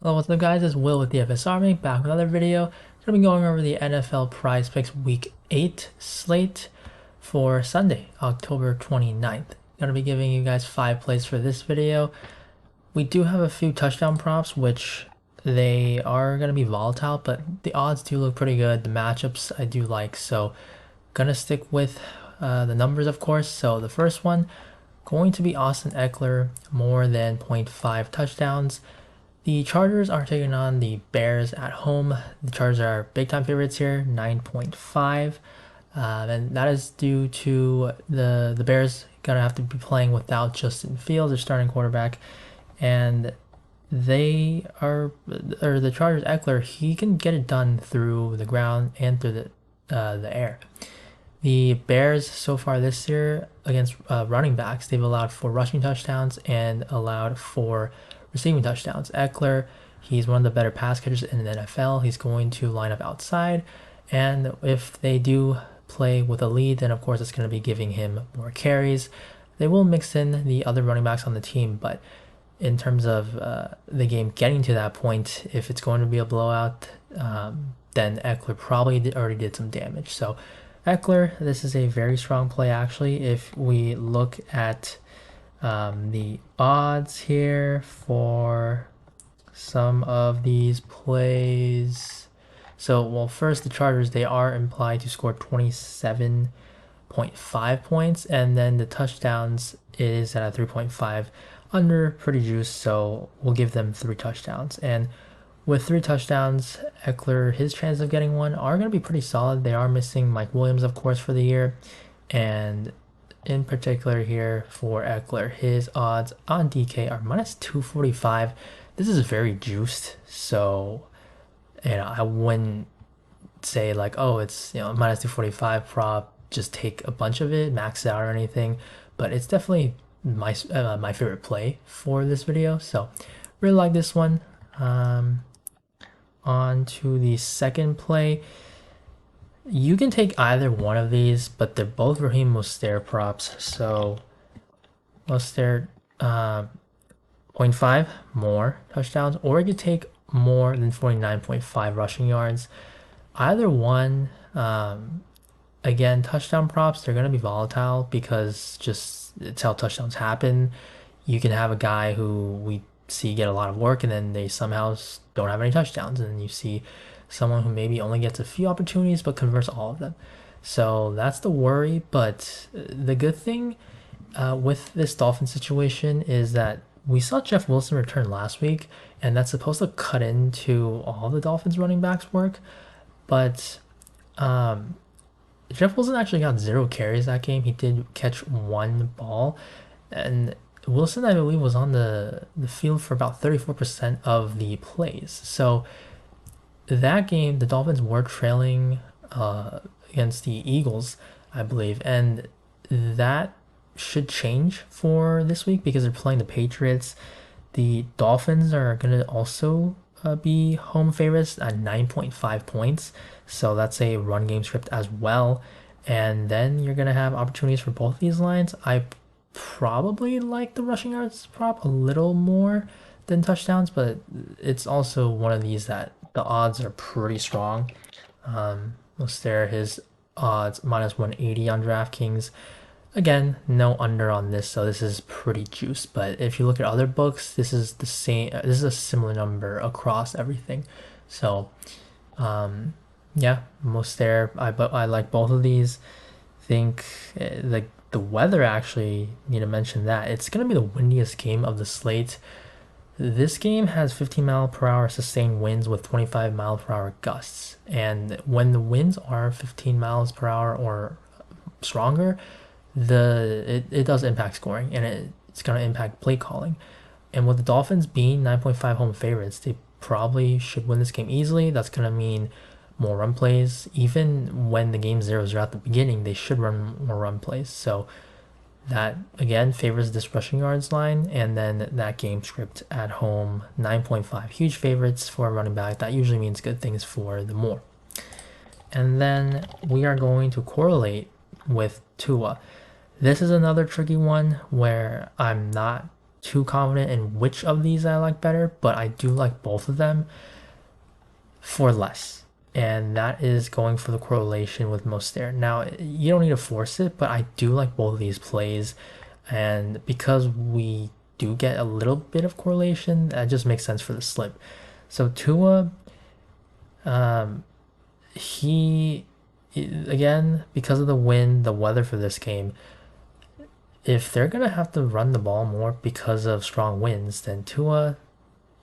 Hello, what's up guys, it's Will with DFS Army, back with another video. Going to be going over the NFL Prize Picks Week 8 slate for Sunday, October 29th. Going to be giving you guys 5 plays for this video. We do have a few touchdown props, which they are going to be volatile, but the odds do look pretty good. The matchups I do like, so going to stick with the numbers, of course. So the first one, going to be Austin Eckler, more than 0.5 touchdowns. The Chargers are taking on the Bears at home. The Chargers are big time favorites here, 9.5. And that is due to the Bears gonna have to be playing without Justin Fields, their starting quarterback, and the Chargers. Eckler, he can get it done through the ground and through the air. The Bears so far this year against running backs, they've allowed 4 rushing touchdowns and allowed 4 receiving touchdowns. Eckler, he's one of the better pass catchers in the NFL. He's going to line up outside, and if they do play with a lead, then of course it's going to be giving him more carries. They will mix in the other running backs on the team, but in terms of the game getting to that point, if it's going to be a blowout, then Eckler probably already did some damage. So Eckler, this is a very strong play actually. If we look at the odds here for some of these plays. So, well, first the Chargers, they are implied to score 27.5 points, and then the touchdowns is at a 3.5 under, pretty juice, so we'll give them 3 touchdowns. And with 3 touchdowns, Eckler, his chances of getting one are going to be pretty solid. They are missing Mike Williams, of course, for the year, and in particular here for Eckler, his odds on DK are minus 245. This is very juiced, so I wouldn't say like, oh, it's minus 245 prop, just take a bunch of it, max it out or anything. But it's definitely my favorite play for this video, so really like this one. On to the second play. You can take either one of these, but they're both Raheem Mostert props. So Mostert, 0.5 more touchdowns, or you could take more than 49.5 rushing yards. Either one, again, touchdown props, they're going to be volatile because just it's how touchdowns happen. You can have a guy who we see get a lot of work and then they somehow don't have any touchdowns, and then you see someone who maybe only gets a few opportunities but converts all of them. So that's the worry. But the good thing with this Dolphins situation is that we saw Jeff Wilson return last week, and that's supposed to cut into all the Dolphins running backs' work. But Jeff Wilson actually got 0 carries that game. He did catch 1 ball, and Wilson, I believe, was on the field for about 34% of the plays. So that game, the Dolphins were trailing against the Eagles, I believe, and that should change for this week because they're playing the Patriots. The Dolphins are going to also be home favorites at 9.5 points, so that's a run game script as well. And then you're going to have opportunities for both these lines. I probably like the rushing yards prop a little more than touchdowns, but it's also one of these that the odds are pretty strong. Mostert, his odds minus 180 on DraftKings. Again, no under on this, so this is pretty juiced. But if you look at other books, this is the same. This is a similar number across everything. So, yeah, Mostert. I like both of these. Think like the weather, actually need to mention that it's gonna be the windiest game of the slate. This game has 15-mile-per-hour sustained winds with 25-mile-per-hour gusts. And when the winds are 15 miles per hour or stronger, it does impact scoring, and it's going to impact play calling. And with the Dolphins being 9.5 home favorites, they probably should win this game easily. That's going to mean more run plays. Even when the game zeros are at the beginning, they should run more run plays. So that again favors this rushing yards line, and then that game script at home 9.5, huge favorites for a running back. That usually means good things for the more. And then we are going to correlate with Tua. This is another tricky one where I'm not too confident in which of these I like better, but I do like both of them for less. And that is going for the correlation with Mostert. Now, you don't need to force it, but I do like both of these plays. And because we do get a little bit of correlation, that just makes sense for the slip. So Tua, he, again, because of the wind, the weather for this game, if they're going to have to run the ball more because of strong winds, then Tua,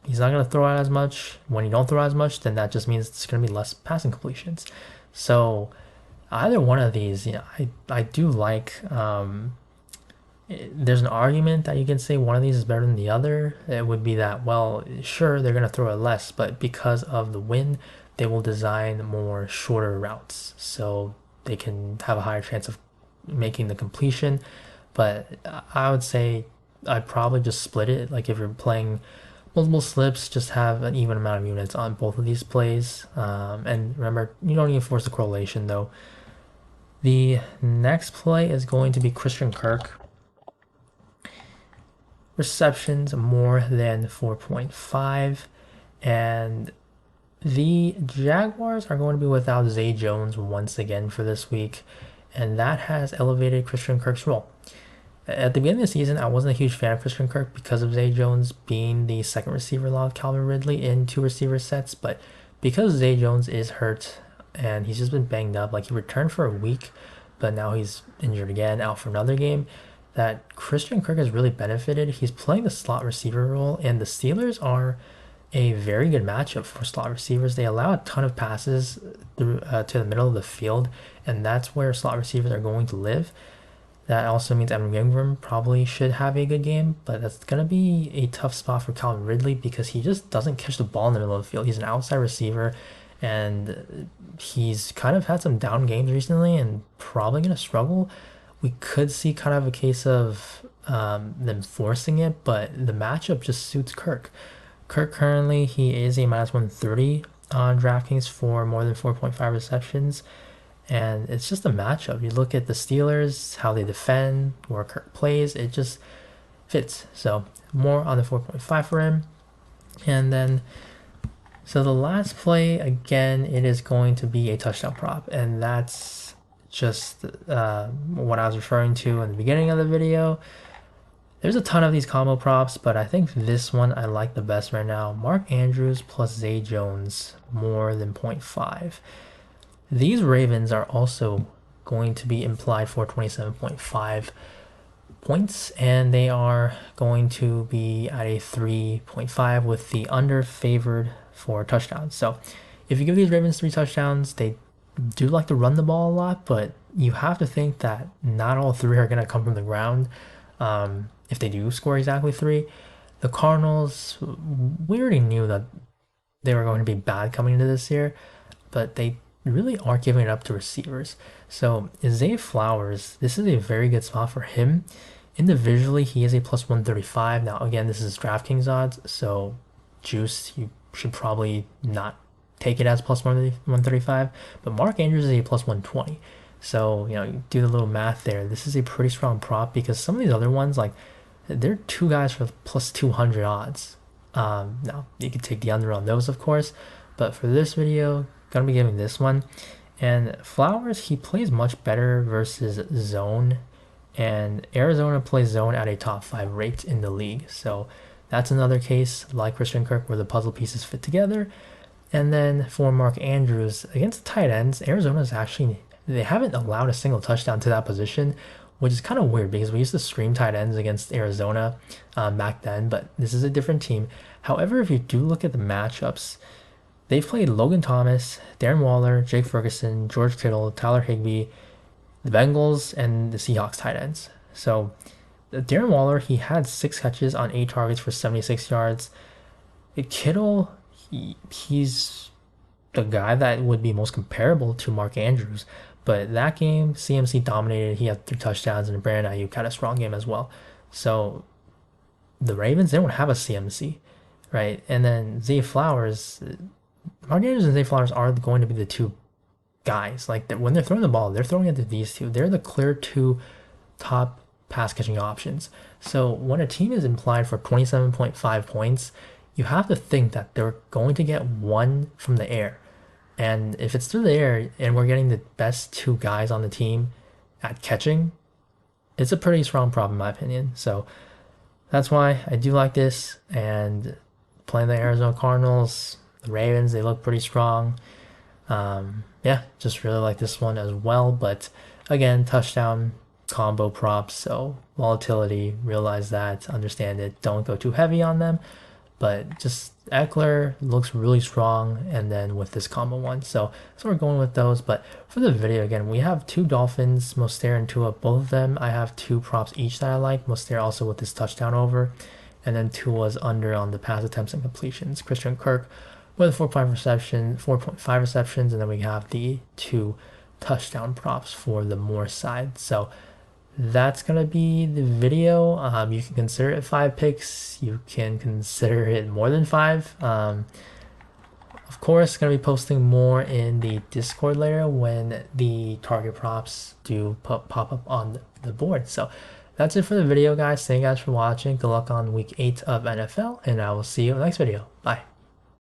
he's not going to throw out as much. When you don't throw out as much, then that just means it's going to be less passing completions. So either one of these, I do like. There's an argument that you can say one of these is better than the other. It would be that, well, sure, they're going to throw it less, but because of the wind, they will design more shorter routes so they can have a higher chance of making the completion. But I would say I'd probably just split it. Like if you're playing multiple slips, just have an even amount of units on both of these plays. And remember, you don't need to force the correlation though. The next play is going to be Christian Kirk. Receptions more than 4.5. And the Jaguars are going to be without Zay Jones once again for this week. And that has elevated Christian Kirk's role. At the beginning of the season, I wasn't a huge fan of Christian Kirk because of Zay Jones being the second receiver along with Calvin Ridley in two receiver sets. But because Zay Jones is hurt and he's just been banged up, like he returned for a week, but now he's injured again, out for another game, that Christian Kirk has really benefited. He's playing the slot receiver role, and the Steelers are a very good matchup for slot receivers. They allow a ton of passes through to the middle of the field, and that's where slot receivers are going to live. That also means Evan Ingram probably should have a good game, but that's going to be a tough spot for Calvin Ridley because he just doesn't catch the ball in the middle of the field. He's an outside receiver, and he's kind of had some down games recently and probably going to struggle. We could see kind of a case of them forcing it, but the matchup just suits Kirk. Kirk currently, he is a minus 130 on DraftKings for more than 4.5 receptions. And it's just a matchup. You look at the Steelers, how they defend, where Kirk plays, it just fits. So more on the 4.5 for him. And then, so the last play, again, it is going to be a touchdown prop. And that's just what I was referring to in the beginning of the video. There's a ton of these combo props, but I think this one I like the best right now. Mark Andrews plus Zay Jones more than 0.5. These Ravens are also going to be implied for 27.5 points, and they are going to be at a 3.5 with the under favored for touchdowns. So if you give these Ravens 3 touchdowns, they do like to run the ball a lot, but you have to think that not all 3 are going to come from the ground. If they do score exactly 3, the Cardinals, we already knew that they were going to be bad coming into this year, but they really aren't giving it up to receivers. So Zay Flowers, this is a very good spot for him. Individually, he is a plus 135. Now, again, this is DraftKings odds, so juice, you should probably not take it as plus 135. But Mark Andrews is a plus 120. So, you do the little math there. This is a pretty strong prop because some of these other ones, like, they're 2 guys for plus 200 odds. Now, you could take the under on those, of course. But for this video, gonna be giving this one. And Flowers, he plays much better versus zone, and Arizona plays zone at a top 5 rate in the league. So that's another case like Christian Kirk where the puzzle pieces fit together. And then for Mark Andrews against the tight ends, Arizona's actually, they haven't allowed a single touchdown to that position, which is kind of weird because we used to stream tight ends against Arizona back then, but this is a different team. However, if you do look at the matchups, they've played Logan Thomas, Darren Waller, Jake Ferguson, George Kittle, Tyler Higbee, the Bengals, and the Seahawks tight ends. So Darren Waller, he had 6 catches on 8 targets for 76 yards. Kittle, he's the guy that would be most comparable to Mark Andrews. But that game, CMC dominated. He had 3 touchdowns, and Brandon Ayuk had a strong game as well. So the Ravens, they don't have a CMC, right? And then Zay Flowers, Mark Andrews and Zay Flowers are going to be the 2 guys. Like when they're throwing the ball, they're throwing it to these 2. They're the clear 2 top pass catching options. So when a team is implied for 27.5 points, you have to think that they're going to get one from the air. And if it's through the air and we're getting the best two guys on the team at catching, it's a pretty strong problem in my opinion. So that's why I do like this. And playing the Arizona Cardinals, the Ravens, they look pretty strong. Yeah, just really like this one as well. But again, touchdown combo props, so volatility, realize that, understand it, don't go too heavy on them. But just Eckler looks really strong, and then with this combo one. So we're going with those. But for the video, again, we have two Dolphins, Mostert and Tua, both of them. I have two props each that I like. Mostert also with this touchdown over, and then Tua's under on the pass attempts and completions. Christian Kirk with 4.5 receptions, and then we have the two touchdown props for the Moore side. So that's gonna be the video. You can consider it 5 picks. You can consider it more than 5. Of course, gonna be posting more in the Discord later when the target props do pop up on the board. So that's it for the video, guys. Thank you guys for watching. Good luck on week 8 of NFL, and I will see you in the next video. Bye.